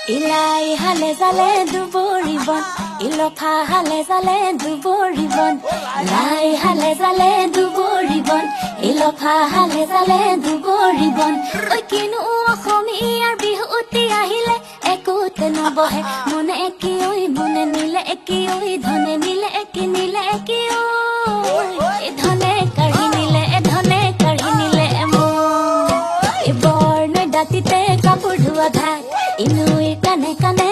ইলাই হালে জালে দুবৰিবন ইলফা হালে জালে দুবৰিবন লাই হালে জালে দুবৰিবন ইলফা হালে জালে দুবৰিবন ঐ কিনো অসমীয়াৰ বিহুতি আহিলে একোতে নবহে মনে একি ঐ মনে নিলে একি ঐ ধনে নিলে একি নিলে একি ঐ ধনে কাঢ়ি নিলে মোৰ এই বৰ্ণ দাঁতিতে কাপোৰ ধোৱা ঘাট ইনুই কানে কানে